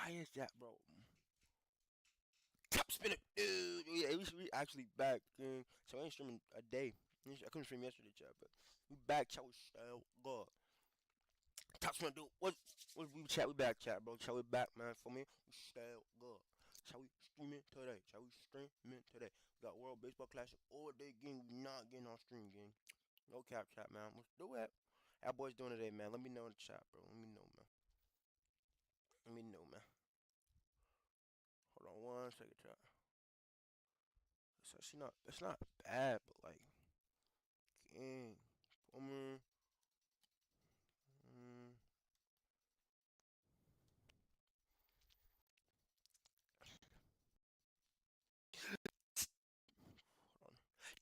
why is that, bro? Top spinner, dude. Yeah, we actually back. So I ain't streaming a day. I couldn't stream yesterday, chat, but we back. Chat, we so good. Top spinner, dude. What we chat? We back, chat, bro. Chat, we back, man. For me, we so good. Chat, we streaming today. Chat, we streaming today. We got World Baseball Classic all day game. We not getting on stream game. No cap, chat, man. Let's do it. How boys doing today, man? Let me know in the chat, bro. Let me know, man. Let me know, man. Hold on 1 second, chat. It's actually not. It's not bad, but like, gang,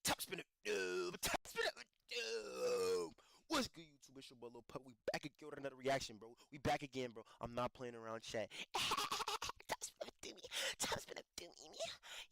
Top spinner, dude. Top spinner, dude. What's good, YouTube? It's your boy Lil Pup. We back again with another reaction, bro. We back again, bro. I'm not playing around, chat. Top spinner, do me. Top spinner, do me.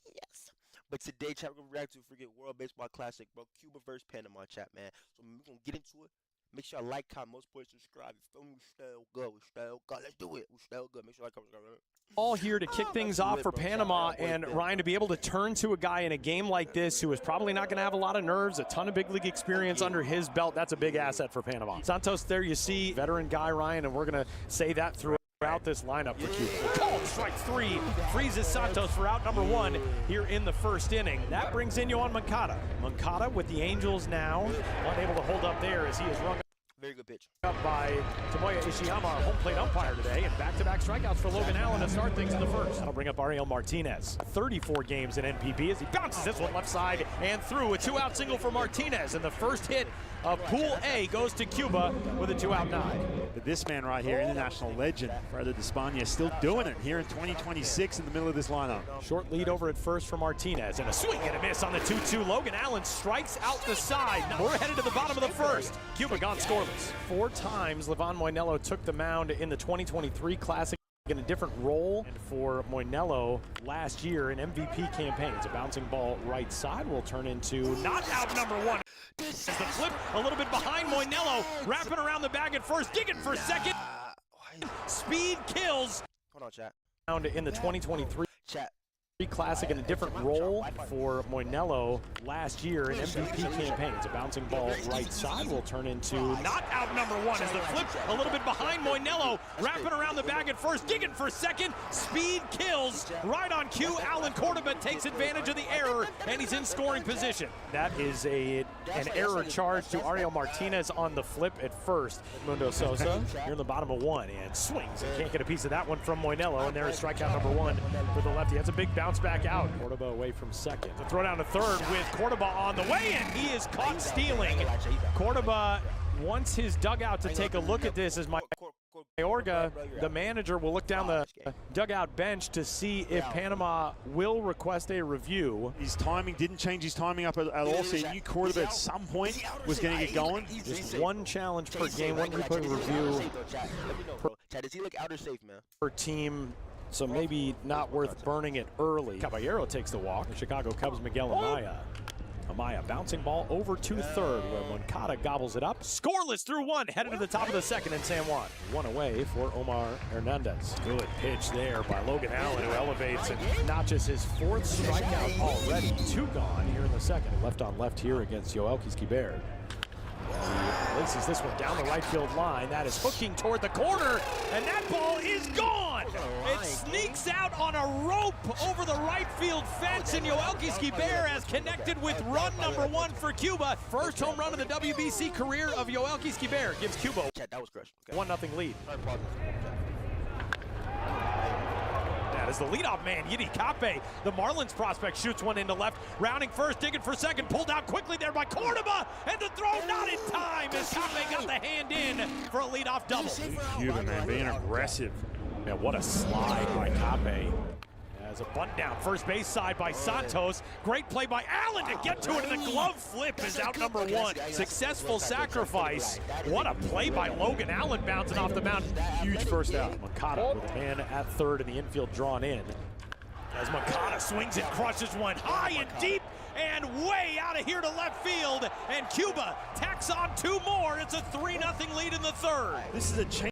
Yes. But today, chat, we're gonna react to a freaking World Baseball Classic, bro. Cuba versus Panama, chat, man. So we're gonna get into it. Make sure I like, comment, most points, subscribe. You feel me? We still good. We still good. Let's do it. We still good. Make sure I like, comment, subscribe. All here to kick things off for Panama, and Ryan, to be able to turn to a guy in a game like this who is probably not going to have a lot of nerves, a ton of big league experience under his belt, that's a big asset for Panama. Santos, there you see, veteran guy, Ryan, and we're going to say that throughout this lineup for Cuba. Called strike three, freezes Santos for out number one here in the first inning. That brings in Yoan Moncada. Moncada with the Angels now, unable to hold up there as he is rung very good pitch. Up by Tomoya Ishiyama, our home plate umpire today, and back-to-back strikeouts for Logan Allen to start things in the first. That'll bring up Ariel Martinez. 34 games in NPB as he bounces this one left side and through. A two-out single for Martinez, and the first hit of Pool A goes to Cuba with a 2-out nod. But this man right here, international legend, Freddy Despaigne, still doing it here in 2026 in the middle of this lineup. Short lead over at first for Martinez, and a swing and a miss on the 2-2. Logan Allen strikes out the side. We're headed to the bottom of the first. Cuba gone scoreless. 4 times Lebron Moinelo took the mound in the 2023 Classic in a different role. And for Moinelo last year in MVP campaigns, a bouncing ball right side will turn into not out number one. As the flip a little bit behind Moinelo, wrapping around the bag at first, digging for second. Speed kills. Hold on, chat. In the 2023 chat. Classic in a different role for Moinelo last year in MVP campaigns. A bouncing ball right side will turn into not out number one as the flip a little bit behind Moinelo, wrapping around the bag at first, digging for second. Speed kills right on cue. Alan Cordoba takes advantage of the error, and he's in scoring position. That is an error charge to Ariel Martinez on the flip at first. Mundo Sosa here in the bottom of 1 and swings and can't get a piece of that one from Moinelo, and there is strikeout number 1 for the lefty. That's a big bounce back out. Cordoba away from second. The throw down to third with Cordoba on the way, and he is caught stealing. Cordoba wants his dugout to take a look at this as Mayorga, the manager, will look down the dugout bench to see if Panama will request a review. His timing didn't change his timing up at all, so he knew Cordoba at some point was going to get going. Just 1 challenge per game, 1 replay review Does he look out or safe, man? per team. So maybe not worth burning it early. Caballero takes the walk. The Chicago Cubs, Miguel Amaya. Amaya bouncing ball over to third where Moncada gobbles it up. Scoreless through 1, headed to the top of the second in San Juan. 1 away for Omar Hernandez. Good pitch there by Logan Allen, who elevates and notches his 4th strikeout already. 2 gone here in the second. Left on left here against Yoel Quisquibert. Places this one down the right field line. That is hooking toward the corner, and that ball is gone. It sneaks out on a rope over the right field fence, and Yoel Quisquibert has connected with run number 1 for Cuba. First home run of the WBC career of Yoel Quisquibert gives Cuba that was crushed. 1-0 lead. As the leadoff man, Yidi Cape, the Marlins prospect, shoots one into left, rounding first, digging for second, pulled out quickly there by Cordoba, and the throw not in time as Cape got the hand in for a leadoff double. Cuba, man, being aggressive. Man, what a slide by Cape. As a bunt down, first base side by Santos. Great play by Allen to get to it, and the glove flip is out number 1. Successful sacrifice. What a play by Logan Allen bouncing off the mound. Huge first out. Moncada with a man at third and the infield drawn in. As Moncada swings and crushes one high and deep and way out of here to left field. And Cuba tacks on 2 more. It's a 3-0 lead in the third. This is a change.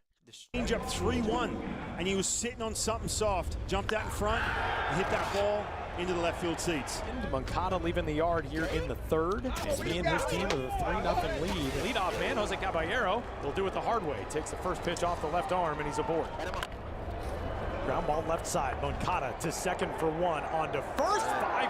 Change up 3-1, and he was sitting on something soft. Jumped out in front and hit that ball into the left field seats. Moncada leaving the yard here in the third. And he and his team with a 3-0 lead. Leadoff man, Jose Caballero, will do it the hard way. Takes the first pitch off the left arm, and he's aboard. Ground ball left side. Moncada to second for one. On to first.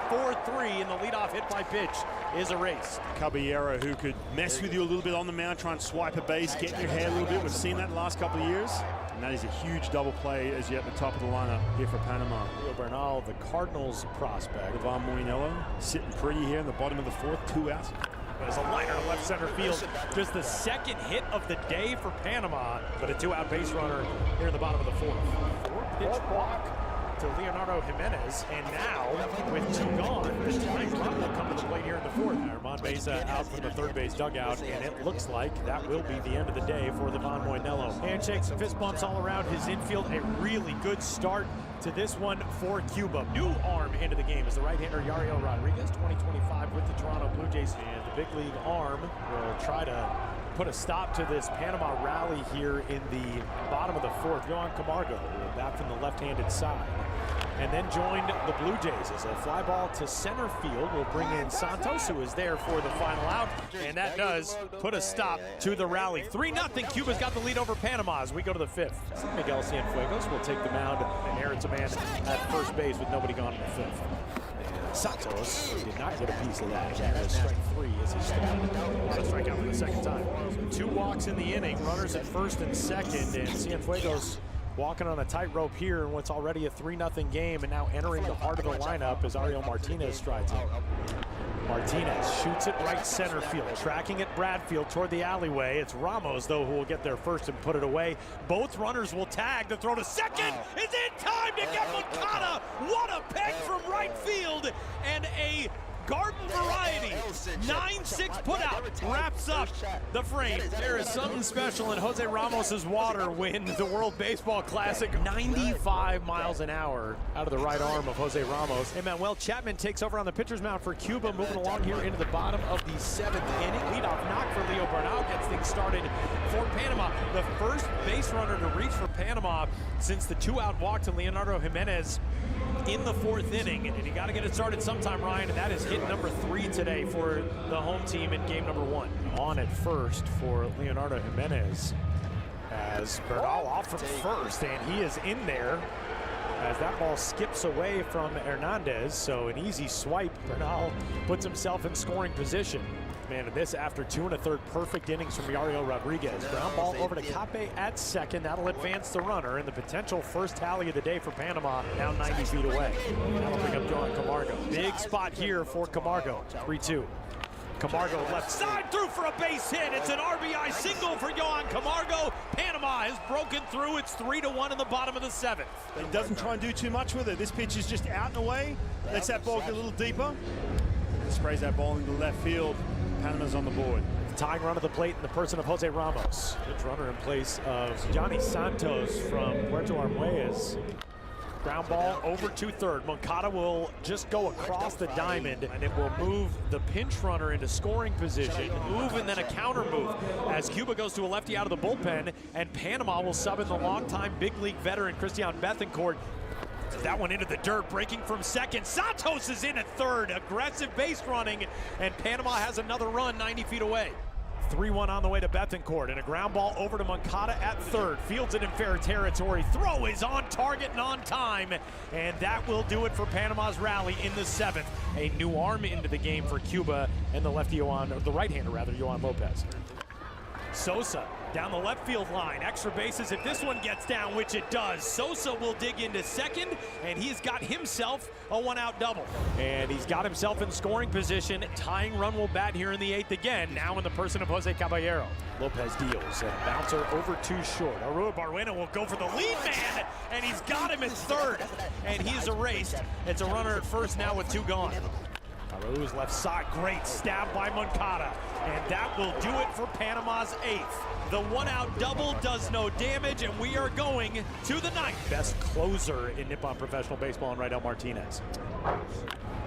5-4-3, and the leadoff hit by pitch is erased. Caballero, who could mess with you a little bit on the mound, try and swipe a base, get in your hair a little bit. We've seen that the last couple of years. And that is a huge double play as you're at the top of the lineup here for Panama. Leo Bernal, the Cardinals prospect. Lebron Moinello sitting pretty here in the bottom of the fourth, 2 outs. There's a liner to left center field. Just the second hit of the day for Panama, but a 2-out base runner here in the bottom of the fourth. 4-pitch walk to Leonardo Jimenez, and now with 2 gone, the tying run will come to the plate here in the fourth. Armand Mesa out from the third base dugout, and it looks like that will be the end of the day for Lebron Moinello. Handshakes and fist bumps all around his infield. A really good start to this one for Cuba. New arm into the game is the right-hander Yariel Rodriguez, 2025 with the Toronto Blue Jays. And the big league arm will try to put a stop to this Panama rally here in the bottom of the fourth. Johan Camargo back from the left-handed side. And then joined the Blue Jays as a fly ball to center field will bring in Santos, who is there for the final out. And that does put a stop to the rally. 3-0, Cuba's got the lead over Panama as we go to the fifth. Miguel Cienfuegos will take the mound and inherits a man at first base with nobody gone in the fifth. Santos did not get a piece of that. Strike 3 as he started. A strikeout for the second time. 2 walks in the inning, runners at first and second, and Cienfuegos walking on a tightrope here in what's already a 3-0 game, and now entering the heart of the lineup as Ariel Martinez strides in. Martinez shoots it right center field, tracking it Bradfield toward the alleyway. It's Ramos, though, who will get there first and put it away. Both runners will tag. The throw to second is in time to get Moncada. What a peg from right field, and a garden variety 9-6 putout wraps up the frame. There is something special in Jose Ramos's water when the World Baseball Classic. 95 miles an hour out of the right arm of Jose Ramos. Emmanuel Chapman takes over on the pitcher's mound for Cuba, moving along here into the bottom of the 7th inning. Leadoff knock for Leo Bernal gets things started for Panama. The first base runner to reach for Panama since the 2-out walk to Leonardo Jimenez in the 4th inning, and you got to get it started sometime, Ryan, and that is hit number 3 today for the home team in game number 1. On at first for Leonardo Jimenez as Bernal off from first, and he is in there as that ball skips away from Hernandez, so an easy swipe. Bernal puts himself in scoring position. Man, and this after 2 1/3 perfect innings from Yariel Rodriguez. Ground ball over to Cape at second. That'll advance the runner, and the potential first tally of the day for Panama now 90 feet away. That'll bring up Johan Camargo. Big spot here for Camargo. 3-2. Camargo left side through for a base hit. It's an RBI single for Johan Camargo. Panama has broken through. It's 3-1 in the bottom of the 7th. He doesn't try and do too much with it. This pitch is just out and away. Lets that ball get a little deeper. Sprays that ball into left field. Panama's on the board. Tying run of the plate in the person of Jose Ramos. Good runner in place of Johnny Santos from Puerto Armuelles. Ground ball over to third. Moncada will just go across the diamond, and it will move the pinch runner into scoring position. Move and then a counter move as Cuba goes to a lefty out of the bullpen, and Panama will sub in the longtime big league veteran Christian Bethencourt. That one into the dirt, breaking from second. Santos is in at third. Aggressive base running, and Panama has another run 90 feet away. 3-1 on the way to Bethencourt, and a ground ball over to Moncada at third. Fields it in fair territory. Throw is on target and on time, and that will do it for Panama's rally in the 7th. A new arm into the game for Cuba and the lefty Johan, or the right-hander rather, Johan Lopez. Sosa down the left field line. Extra bases if this one gets down, which it does. Sosa will dig into second, and he's got himself a 1-out double. And he's got himself in scoring position. Tying run will bat here in the 8th again, now in the person of Jose Caballero. Lopez deals, and a bouncer over too short. Arua Barwena will go for the lead man, and he's got him at third, and he's erased. It's a runner at first now with 2 gone. Aru's left side, great stab by Moncada, and that will do it for Panama's 8th. The 1-out double does no damage, and we are going to the 9th. Best closer in Nippon professional baseball in Raidel Martinez.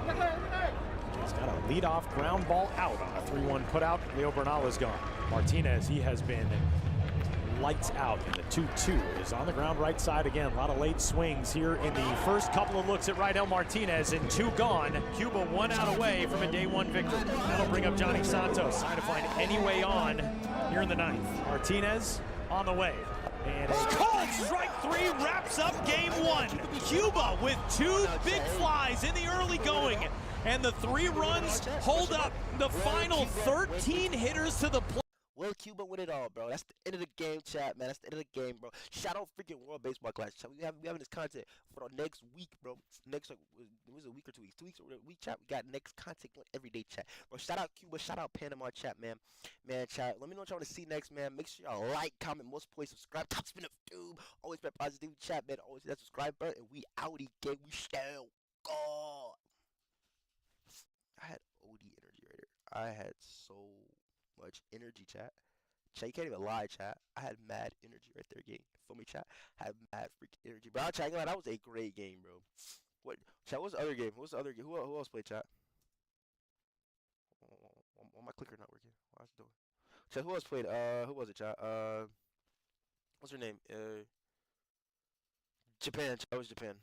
He's got a leadoff ground ball out on a 3-1 putout. Leo Bernal is gone. Martinez, he has been lights out. And the 2-2 is on the ground right side again. A lot of late swings here in the first couple of looks at Rydell Martinez, and 2 gone. Cuba 1 out away from a day 1 victory. That'll bring up Johnny Santos, trying to find any way on here in the 9th. Martinez on the way. And a cold strike 3 wraps up game 1. Cuba with 2 big flies in the early going. And the 3 runs hold up the final 13 hitters to the plate. Will Cuba win it all, bro? That's the end of the game, chat, man. That's the end of the game, bro. Shout out freaking World Baseball Class, chat. We having this content for the next week, bro. Next, like, it was a week or 2 weeks. 2 weeks or a week, chat. We got next content going every day, chat. Bro, shout out Cuba. Shout out Panama, chat, man. Man, chat. Let me know what y'all want to see next, man. Make sure y'all like, comment, most play, subscribe. Top spin of tube. Always spread positivity, chat, man. Always hit that subscribe button. And we outie, gang. We still go. I had OD energy right here. I had so much energy, chat. Chat, you can't even lie, chat. I had mad energy right there, gang. Feel me, chat? I had mad freaking energy. Bro, chat, that was a great game, bro. What, chat, what's the other game? What's the other game? Who else played, chat? Why my clicker not working? What's it doing? Chat, who else played? Who was it, chat? What's her name? Japan, chat. It was Japan.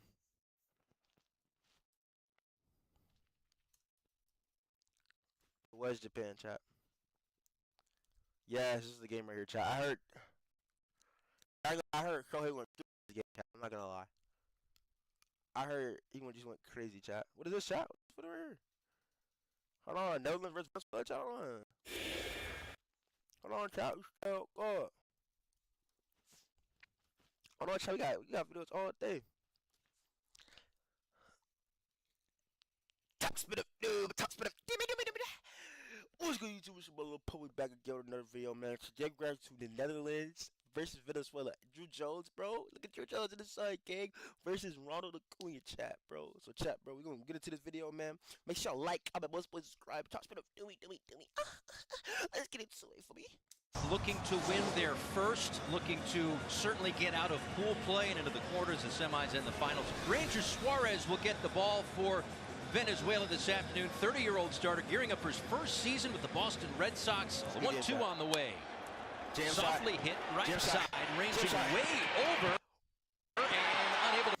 It was Japan, chat. Yeah, this is the game right here, chat. I heard Shohei went through the game, chat. I'm not gonna lie. I heard he just went crazy, chat. What is this, chat? What over here? Hold on, Netherlands versus Venezuela, chat. Hold on, chat. Oh, God. Hold on, chat. We got videos all day. Top spin up, noob. Top spin up. What's good, YouTube? It's your little public back again with another video, man. Today, we're to the Netherlands versus Venezuela. Drew Jones, bro. Look at Drew Jones in the side, gang. Versus Ronald Acuna, chat, bro. So, chat, bro. We're going to get into this video, man. Make sure y'all like, comment, most please subscribe. Top spin up. Do me. Let's get into it for me. Looking to win their first, looking to certainly get out of pool play and into the quarters, the semis, and the finals. Ranger Suarez will get the ball for Venezuela this afternoon. 30-year-old starter gearing up for his first season with the Boston Red Sox. 1-2 on the way. Softly hit right side, ranging way over and unable to.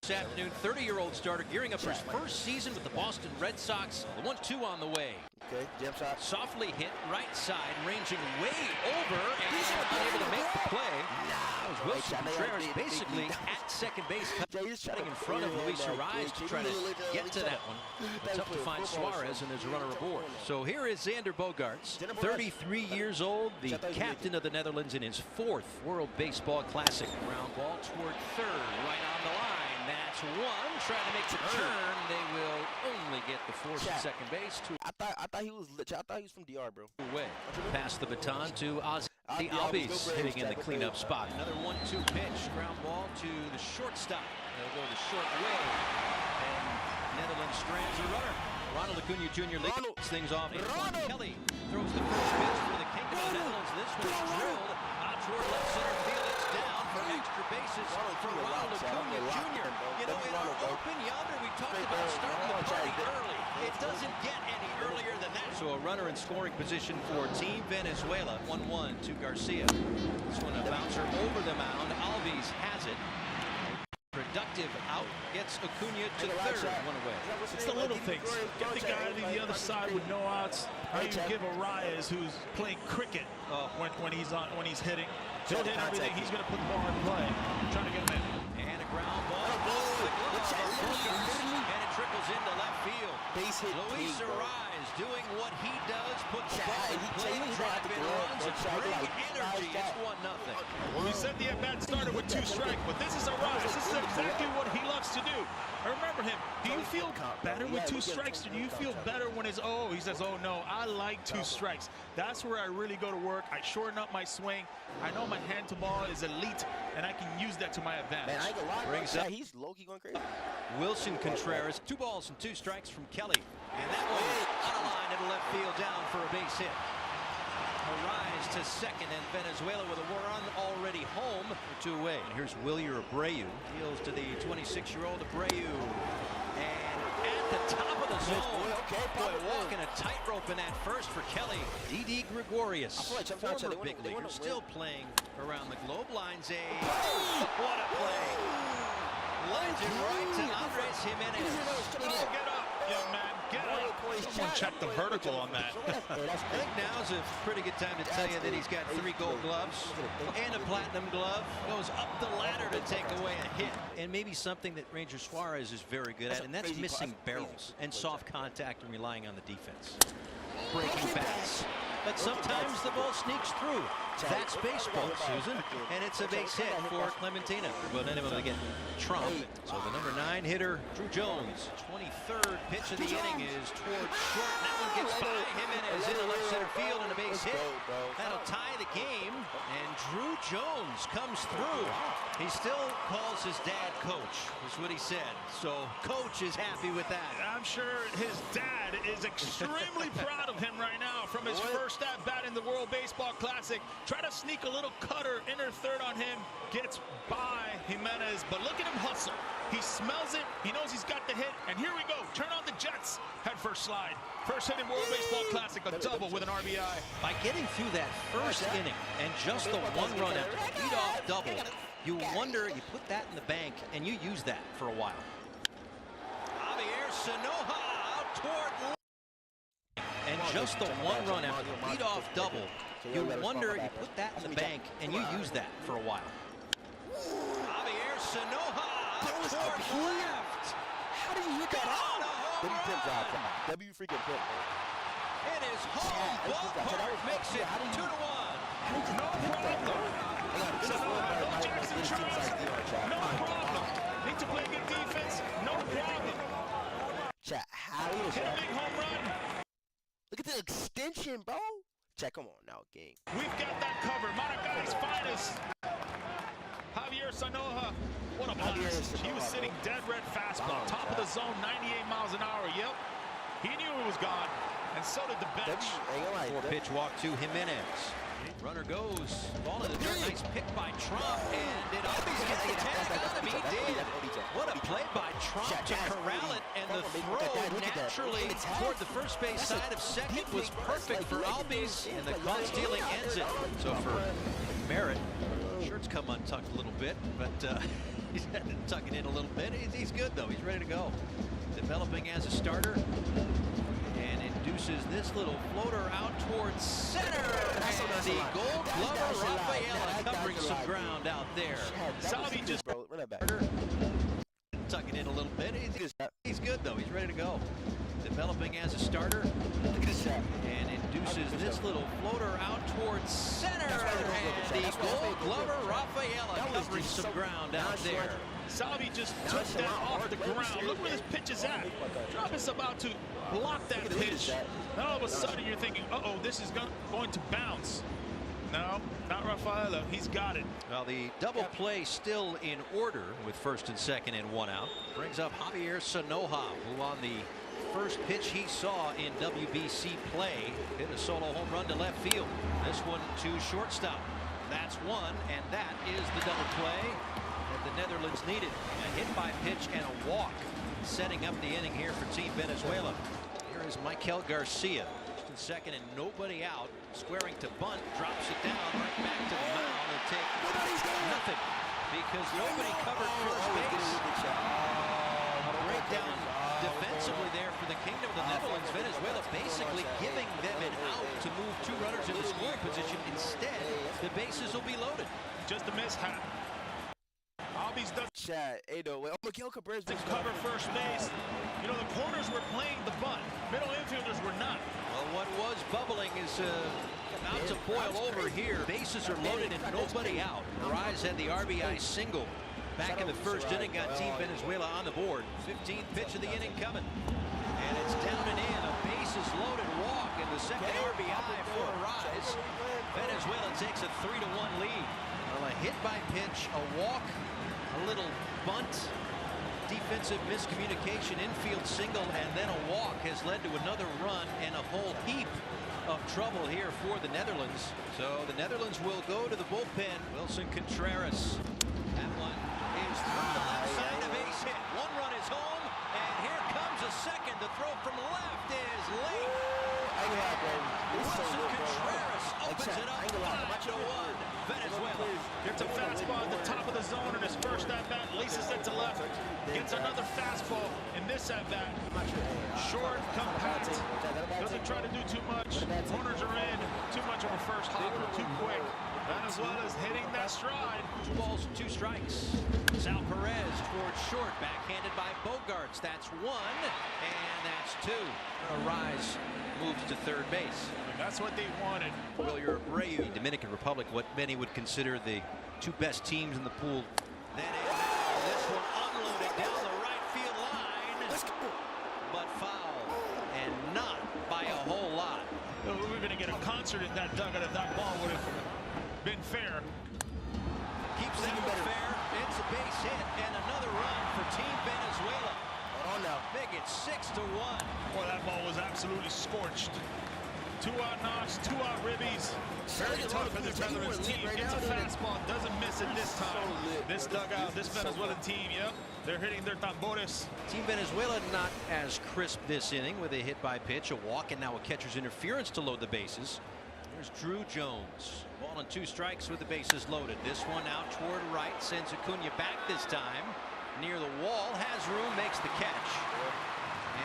This afternoon, 30-year-old starter gearing up for his first season with the Boston Red Sox. 1-2 on the way. Okay, jump shot. Softly hit right side, ranging way over and unable to make the play. That was Wilson Contreras basically at second base, cutting in front of Luis Arraez to try to get to that one. It's up to find Suarez, and there's a runner aboard. So here is Xander Bogaerts, 33 years old, the captain of the Netherlands in his 4th World Baseball Classic. Ground ball toward third, right on the line. That's one. Trying to make the turn. They will only get the force at second base. I thought he was from DR, bro. Away. Pass the baton to Ozzy Albies, hitting in the cleanup spot. Another 1-2 pitch. Ground ball to the shortstop. They'll go the short way. And Netherlands strands a runner. Ronald Acuna Jr. leads things off. Kelly throws the first pitch for the Kingdom of the Netherlands. This one's drilled out toward left center field. It's down for extra bases for Ronald Acuna Jr. You know, in our open yonder, we talked about starting the party early. It doesn't get any earlier than that. So a runner in scoring position for Team Venezuela. 1-1 to Garcia. This one a bouncer over the mound. Albies has it. Productive out, gets Acuna to third, one away. It's the little things. Get the guy to the other side with no outs. How you give Arraez, who's playing cricket when he's hitting. He'll hit everything. He's going to put the ball in play. Trying to get him in. And a ground ball. And it trickles into left field. Base hit. Luis Arraez doing what he does. Put the ball in play. Drive in runs and bring energy. It's 1-0. We said the at-bat started with 2 strikes, but this is Arraez. This is exactly what he loves to do. I remember him. Do you feel better with 2 strikes? Or do you feel better when it's, he says, oh, no, I like 2 strikes. That's where I really go to work. I shorten up my swing. I know my hand to ball is elite, and I can use that to my advantage. Man, I ain't gonna lie, brings up. He's low-key going crazy. Wilson Contreras, 2 balls and 2 strikes from Kelly. And that one out of line into left field, down for a base hit. Arraez to second, and Venezuela with a run already home for 2 away. And here's Wilyer Abreu. Deals to the 26-year-old Abreu. And at the top of the the zone. Boy, walking a tightrope in that first for Kelly. D.D. Gregorius, former big leaguer, still playing around the globe. Lines a... What a play. Lines it right to Andres Jimenez. Oh, get up, young man. Get up. Someone check the vertical on that. I think now's a pretty good time to tell you that he's got 3 gold gloves and a platinum glove. Goes up the ladder to take away a hit. And maybe something that Ranger Suarez is very good at, and that's missing barrels and soft contact and relying on the defense. Breaking bats. But sometimes the ball sneaks through. That's baseball, Susan. And it's a base hit for Clementina. But unable to get Trump. So the number 9 hitter, Drew Jones. 23rd pitch of the inning is towards short. That one gets by Jimenez into left center field and a base hit. That'll tie the game. And Drew Jones comes through. He still calls his dad Coach, is what he said. So Coach is happy with that. I'm sure his dad is extremely proud of him right now from his first at bat in the World Baseball Classic. Try to sneak a little cutter inner third on him. Gets by Jimenez, but look at him hustle. He smells it. He knows he's got the hit. And here we go. Turn on the Jets. Head first slide. First hit in World Baseball Classic. A double with an RBI. By getting through that first inning and just the 1-run after leadoff double, you wonder, you put that in the bank and you use that for a while. Javier Sanoja out toward left. And just the 1-run after leadoff double, you wonder, you put that in the bank and you use that for a while. Javier Sanoja out toward left. How did you hit that out? W freaking Pimp. It is home. Ballpark makes it 2-1. No problem. No Jackson Charles. No problem. Need to play good defense. No problem. Chat, how is Hit a that? big home run. Look at the extension, bro. Chat, come on now, gang. We've got that covered. Maracai's finest. Javier Sanoja. What a blast. He was sitting dead red fastball. Top of the zone, 98 miles an hour. Yep. He knew it was gone. And so did the bench. 4-pitch walk to Jimenez. Runner goes. Ball in the dirt. Nice pick by Trump. And did Albies get the tag on him? He did. What a play by Trump to corral it. And the throw naturally toward the first base side of second was perfect for Albies. And the caught stealing ends it. So for Merritt, shirt's come untucked a little bit, but he's had to tuck it in a little bit. He's good though. He's ready to go. Developing as a starter. And induces this little floater out towards center. And the Gold Glover Rafaela covering some ground out there. Salvi just run that back. Tuck it in a little bit. He's good though. He's ready to go. Developing as a starter. And induces this little floater out towards center. And the Gold Glover Rafaela covering some ground out there. Salvi just took that off the ground. Look where this pitch is at. Trump is about to block that pitch. Then all of a sudden you're thinking, uh-oh, this is going to bounce. No, not Rafaela. He's got it. Well, the double play still in order with first and second and 1 out. Brings up Javier Sanoja, who on the first pitch he saw in WBC play hit a solo home run to left field. This one to shortstop. That's one, and that is the double play that the Netherlands needed. A hit by pitch and a walk, setting up the inning here for Team Venezuela. Here is Michael Garcia. First and second and nobody out. Squaring to bunt, drops it down right back to the mound and take nothing because nobody covered first base. Breakdown defensively there for the Kingdom of the Netherlands. Venezuela basically giving them an out to move 2 runners into scoring position. Instead, the bases will be loaded. Just a mishap. Albies does Chat, hey, no way. Oh, Miguel Cabrera's to cover first base. You know, the corners were playing the bunt. Middle infielders were not. Well, what was bubbling is about to boil over here. Bases are loaded and nobody out. Arise had the RBI single back in the first inning, got Team Venezuela on the board. 15th pitch of the inning coming. And it's down and in. A bases loaded walk and the second RBI for Arise. Venezuela takes a 3-1 lead. Well, a hit by pitch, a walk, a little bunt, defensive miscommunication, infield single, and then a walk has led to another run and a whole heap of trouble here for the Netherlands. So the Netherlands will go to the bullpen. Wilson Contreras. That one is through the left side, a base hit. 1 run is home, and here comes a second to throw from opens it up 5-1. Venezuela. Gets a fastball at the top of the zone in his first at-bat, laces it to left, gets another fastball in this at-bat. Short, compact, doesn't try to do too much. Runners are in, too much of a first hopper, too quick. Venezuela's hitting that stride. 2 balls and 2 strikes. Sal Perez towards short, backhanded by Bogarts. That's 1, and that's 2. Rise moves to third base. That's what they wanted. Willier Ryu, Dominican Republic, what many would consider the 2 best teams in the pool. Then and now, this one unloaded down the right field line, but foul, and not by a whole lot. We were going to get a concert in that dugout if that ball would have been fair. Keeps that one fair. It's a base hit, and another run for Team Venezuela. Hold on now. Make it 6-1. Boy, that ball was absolutely scorched. 2 out knocks, 2 out ribbies. Very tough for this Venezuelan team. It's a fastball, doesn't miss it this time. This dugout, this Venezuelan team, yep, they're hitting their tambores. Team Venezuela not as crisp this inning with a hit by pitch, a walk, and now a catcher's interference to load the bases. There's Drew Jones. Ball and 2 strikes with the bases loaded. This one out toward right, sends Acuna back this time. Near the wall, has room, makes the catch.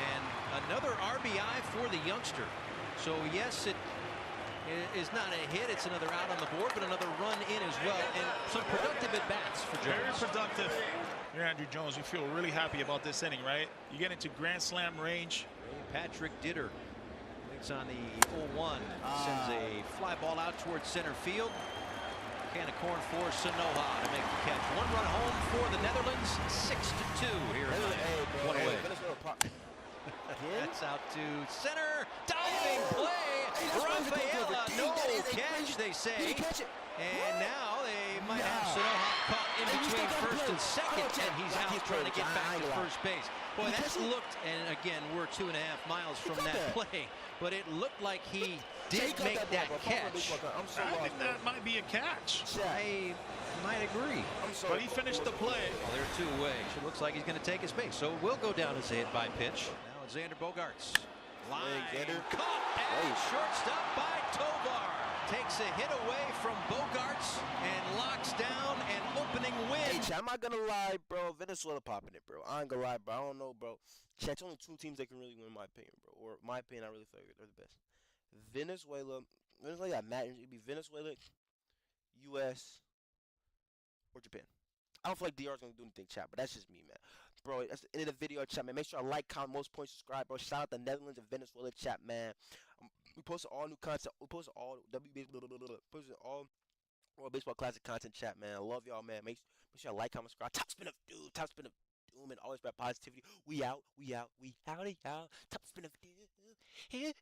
And another RBI for the youngster. So yes, it is not a hit, it's another out on the board, but another run in as well, and some productive at-bats for Jones. Very productive. Here, Andrew Jones, we feel really happy about this inning, right? You get into Grand Slam range. Patrick Ditter makes on the 0-1, sends a fly ball out towards center field. Can of corn for Sanoha to make the catch. 1 run home for the Netherlands, 6-2 here in 1 away. That's out to center. Diving play. Rafaela, no catch, they say. And now they might have Sanoha caught in between first and second, and he's out trying to get back to first base. Boy, that looked, and again, we're 2.5 miles from that play, but it looked like he did make that catch. I think that might be a catch. I might agree. But he finished the play. Well, they're 2 away. It looks like he's going to take his base, so it will go down as a hit by pitch. Now it's Xander Bogarts. Line caught at shortstop by Tovar. Takes a hit away from Bogarts and locks down an opening win. Hey, I'm not gonna lie, bro. Venezuela popping it, bro. I ain't gonna lie, bro. I don't know, bro. It's only 2 teams that can really win, in my opinion, bro. Or my opinion, I really feel like they're the best. Venezuela got matches. It'd be Venezuela, U.S., or Japan. I don't feel like DR's gonna do anything, chat, but that's just me, man. Bro, that's the end of the video, chat, man. Make sure I like, comment, most points, subscribe, bro. Shout out the Netherlands and Venezuela, chat, man. We posted all new content. We posted all posted all World Baseball Classic content, chat, man. I love y'all, man. Make sure I like, comment, subscribe. Top spin of doom, top spin of doom, and always spread positivity. We out, we out, we howdy, y'all. Top spin of doom. That'd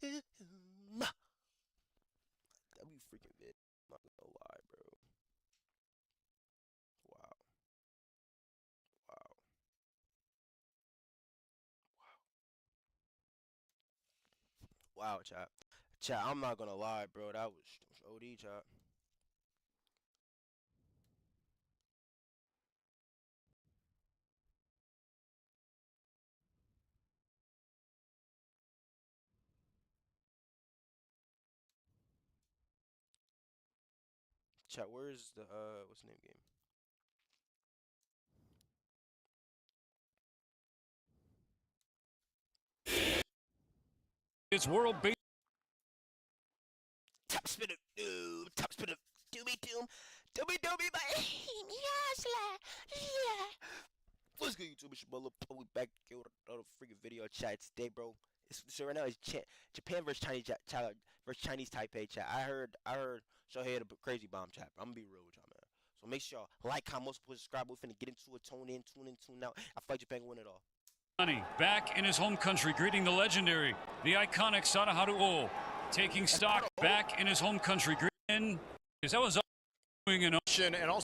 be freaking vid. I'm not gonna lie, bro. Wow. Wow. Wow, chat. Chat, I'm not gonna lie, bro. That was OD, chat. Chat, where's the what's the name game? It's World Baseball. Top spin of doom, top spin of doomy doom, doomy doomy, my yes, yeah. What's good, YouTube? It's your boy Lil we back here with another freaking video chat today, bro. So right now it's Japan versus Chinese Taipei chat. I heard Shohei had a crazy bomb chat. I'm gonna be real with y'all, man. So make sure y'all like, comment, subscribe. We're finna get into it. Tune in, tune out. I feel like Japan win it all. Back in his home country, greeting the legendary, the iconic Sadaharu O, taking stock back in his home country, greeting because that was doing an ocean and also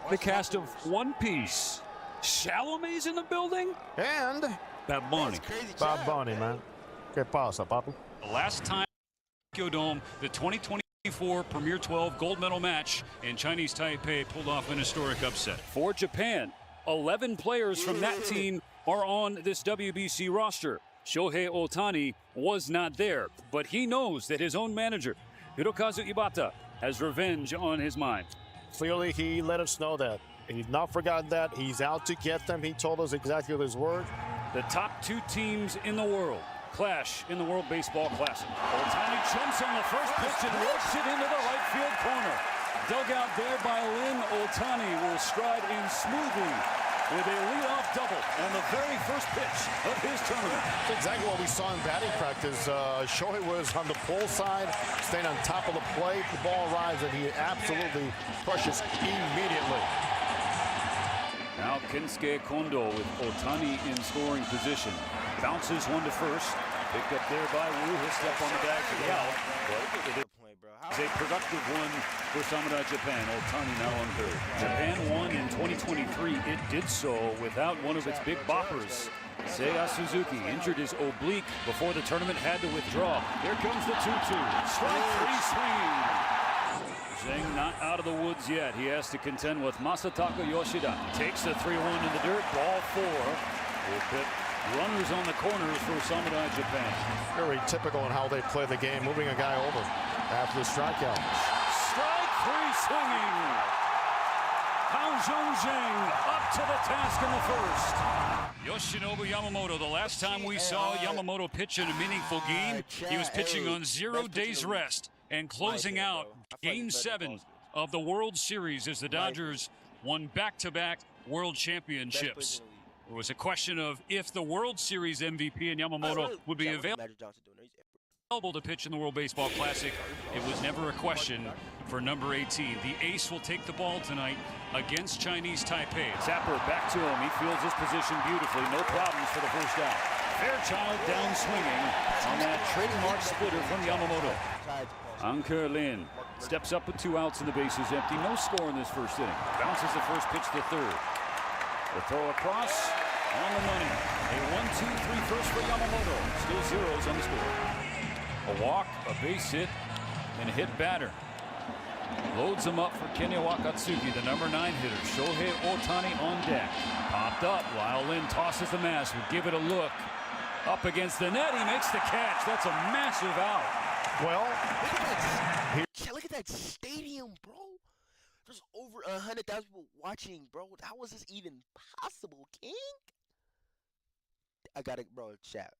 the cast of One Piece. Chalamet's in the building and Bad Bunny. Bad Bunny, man. ¿Qué pasa, papi? The last time Tokyo Dome, the 2024 Premier 12 gold medal match, and Chinese Taipei pulled off an historic upset. For Japan, 11 players from that team are on this WBC roster. Shohei Ohtani was not there, but he knows that his own manager, Hirokazu Ibata, has revenge on his mind. Clearly, he let us know that. He's not forgotten that. He's out to get them. He told us exactly his word. The top two teams in the world clash in the World Baseball Classic. Ohtani jumps on the first pitch and whips it into the right field corner. Dug out there by Lynn, Ohtani will stride in smoothly with a leadoff double on the very first pitch of his tournament. That's exactly what we saw in batting practice. Shohei was on the pull side, staying on top of the plate. The ball arrives, and he absolutely crushes immediately. Now Kensuke Kondo with Ohtani in scoring position. Bounces one to first. Picked up there by Wu. He'll step on the bag for the out. But it's a productive one for Samurai Japan. Ohtani now on third. Japan won in 2023. It did so without one of its big boppers. Seiya Suzuki injured his oblique before the tournament, had to withdraw. Here comes the 2-2. Strike three swing. Zheng not out of the woods yet. He has to contend with Masataka Yoshida. Takes the 3-1 in the dirt. Ball four. Will put runners on the corners for Samurai Japan. Very typical in how they play the game, moving a guy over after the strikeout. Strike three swinging. Hao Zheng up to the task in the first. Yoshinobu Yamamoto, the last time we saw Yamamoto pitch in a meaningful game, he was pitching on 0 days rest and closing out Game 7 of the World Series as the Dodgers won back-to-back World Championships. It was a question of if the World Series MVP and Yamamoto would be available to pitch in the World Baseball Classic. It was never a question for number 18. The ace will take the ball tonight against Chinese Taipei. Zapper back to him. He fields his position beautifully. No problems for the first out. Fairchild down swinging on that trademark splitter from Yamamoto. Ankur Lin steps up with 2 outs and the bases empty. No score in this first inning. Bounces the first pitch to third. The throw across on the money. A 1-2-3 first for Yamamoto. Still zeros on the score. A walk, a base hit, and a hit batter. Loads him up for Kenya Wakatsuki, the number 9 hitter. Shohei Ohtani on deck. Popped up while Lin tosses the mask. Would give it a look. Up against the net, he makes the catch. That's a massive out. Well, look at that stadium, bro. There's over 100,000 people watching, bro. How was this even possible, King? I gotta, bro, chat.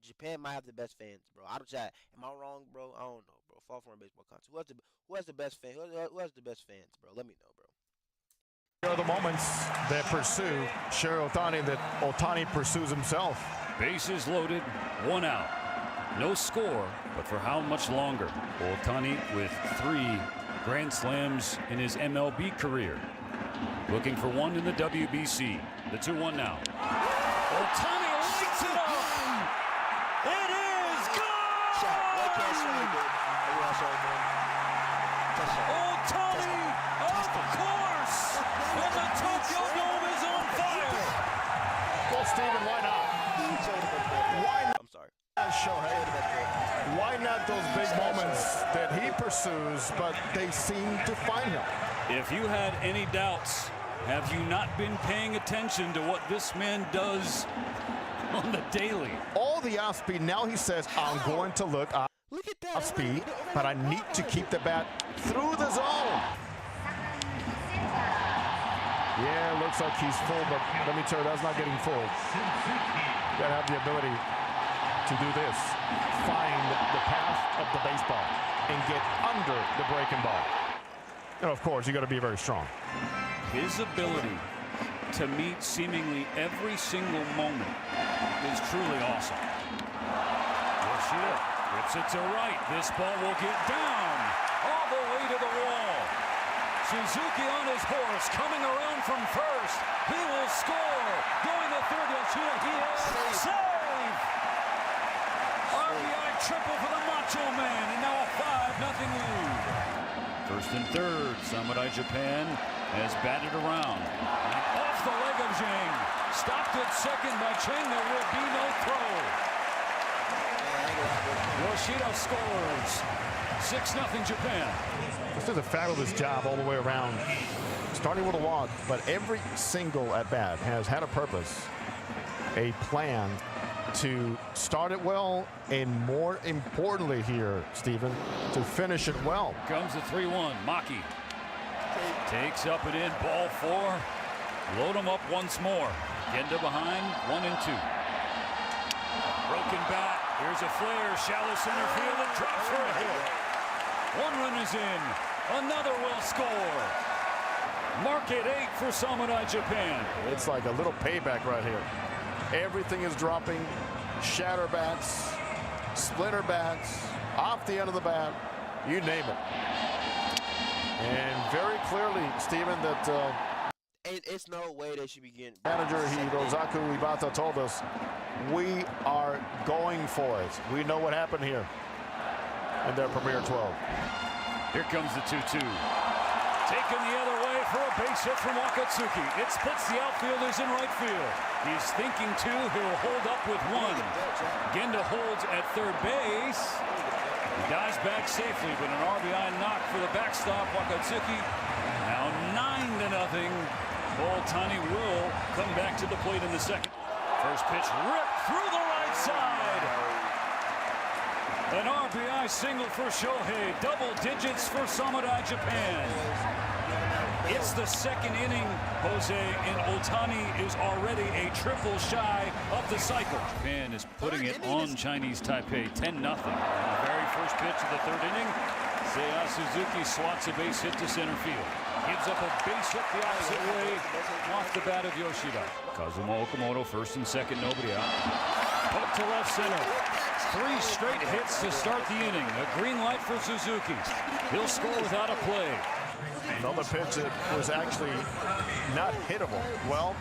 Japan might have the best fans, bro. I don't chat. Am I wrong, bro? I don't know, bro. Fall for a baseball concert. Who has the best fan? Who has the best fans, bro? Let me know, bro. here are the moments that pursue Shohei Ohtani, that Ohtani pursues himself. Bases loaded, 1 out. No score, but for how much longer? Ohtani with 3 Grand Slams in his MLB career. Looking for 1 in the WBC. The 2-1 now. Ohtani lights it up! It is gone! Ohtani, of course! And the Tokyo Dome is on fire! Well, Steven, why not? Why not? I'm sorry. Shohei. Why not those big moments that he pursues, but they seem to find him? If you had any doubts, have you not been paying attention to what this man does on the daily? All the off speed. Now he says, I'm going to look off speed, but I need to keep the bat through the zone. Yeah, looks like he's full, but let me tell you, that's not getting full. You gotta have the ability to do this. Find the path of the baseball and get under the breaking ball. And of course, you got to be very strong. His ability to meet seemingly every single moment is truly awesome. Yoshida rips it to right. This ball will get down all the way to the wall. Suzuki on his horse, coming around from first. He will score. Going to third, Yoshida. He is save. RBI triple for the Macho Man, and now a 5-0 lead. First and third, Samurai Japan has batted around. And off the leg of Zhang. Stopped at second by Cheng. There will be no throw. Yoshida scores. 6-0 Japan. This does a fabulous job all the way around. Starting with a walk, but every single at-bat has had a purpose, a plan to start it well, and more importantly here, Stephen, to finish it well. Comes the 3-1. Maki takes up and in. Ball 4. Load them up once more. Genda behind. 1 and 2. Broken bat. Here's a flare. Shallow center field and drops for a hit. 1 run is in. Another will score. Mark it 8 for Samurai Japan. It's like a little payback right here. Everything is dropping. Shatter bats, splinter bats, off the end of the bat, you name it. And very clearly, Stephen, that it's no way they should be getting. Manager Hirozaku Ibata told us, we are going for it. We know what happened here in their Premier 12. Here comes the 2-2. Taken the other way for a base hit from Wakatsuki. It splits the outfielders in right field. He's thinking 2. He'll hold up with 1. Genda holds at third base. He dives back safely, but an RBI knock for the backstop. Wakatsuki now 9-0. Otani will come back to the plate in the second. First pitch ripped through the right side. An RBI single for Shohei. Double digits for Samurai Japan. It's the second inning, Jose, and Otani is already a triple shy of the cycle. Japan is putting it on Chinese Taipei, 10-0. In the very first pitch of the third inning, Seiya Suzuki swats a base hit to center field. Gives up a base hit the opposite way off the bat of Yoshida. Kazuma Okamoto, first and second, nobody out. Hook to left center. 3 straight hits to start the inning. A green light for Suzuki. He'll score without a play. Another pitch that was actually not hittable. Well,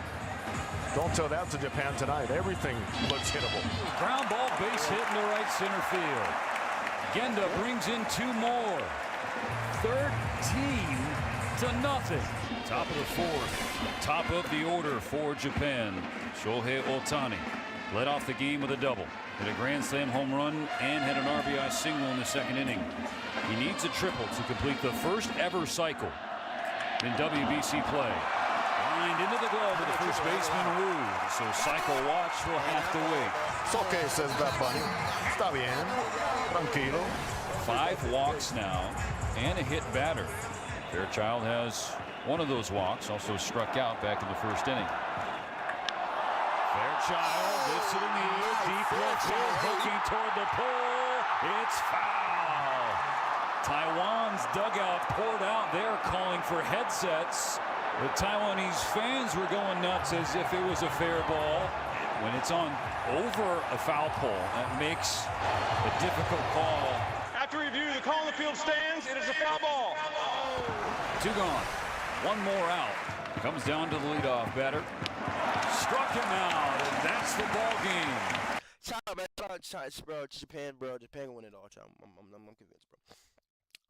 don't tell that to Japan tonight. Everything looks hittable. Ground ball base hit in the right center field. Genda brings in 2 more. 13-0. Top of the 4th. Top of the order for Japan. Shohei Otani led off the game with a double. Hit a grand slam home run and had an RBI single in the second inning. He needs a triple to complete the first ever cycle in WBC play. Lined into the glove of the first baseman, Wu. So cycle watch will have to wait. It's okay, says Bad Bunny. Está bien. Tranquilo. 5 walks now and a hit batter. Fairchild has one of those walks, also struck out back in the first inning. Fairchild lifts it in the air, deep left field, hooking toward the pole. It's foul. Taiwan's dugout poured out there calling for headsets. The Taiwanese fans were going nuts as if it was a fair ball. When it's on over a foul pole, that makes a difficult call. After review, the call on the field stands. It is a foul ball. 2 gone. 1 more out. Comes down to the leadoff batter. Struck him out, and that's the ball game. Child, man, bro, Japan gonna win it all, child. I'm convinced, bro.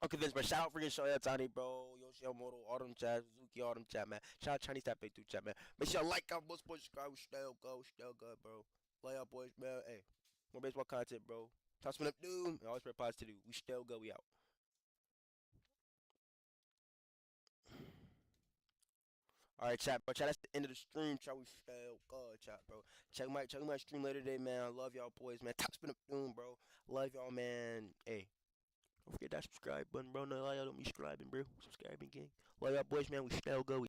I'm convinced, bro. Shout out freaking Shohei Otani, bro. Yoshimoto, all them chat, Suzuki, all them chat, man. Shout out Chinese Taipei too, chat, man. Make sure y'all like, comment, subscribe. We still good, bro. Play out, boys, man. Hey, more baseball content, bro. Toss me up, dude. Always spread positivity. We still good. We out. All right, chat, bro. Chat, that's the end of the stream, chat. We still good, chat, bro. Check my stream later today, man. I love y'all, boys, man. Top spin up, doom, bro. Love y'all, man. Hey, don't forget that subscribe button, bro. No, y'all don't be subscribing, bro. Subscribing, gang. Love y'all, boys, man. We still good.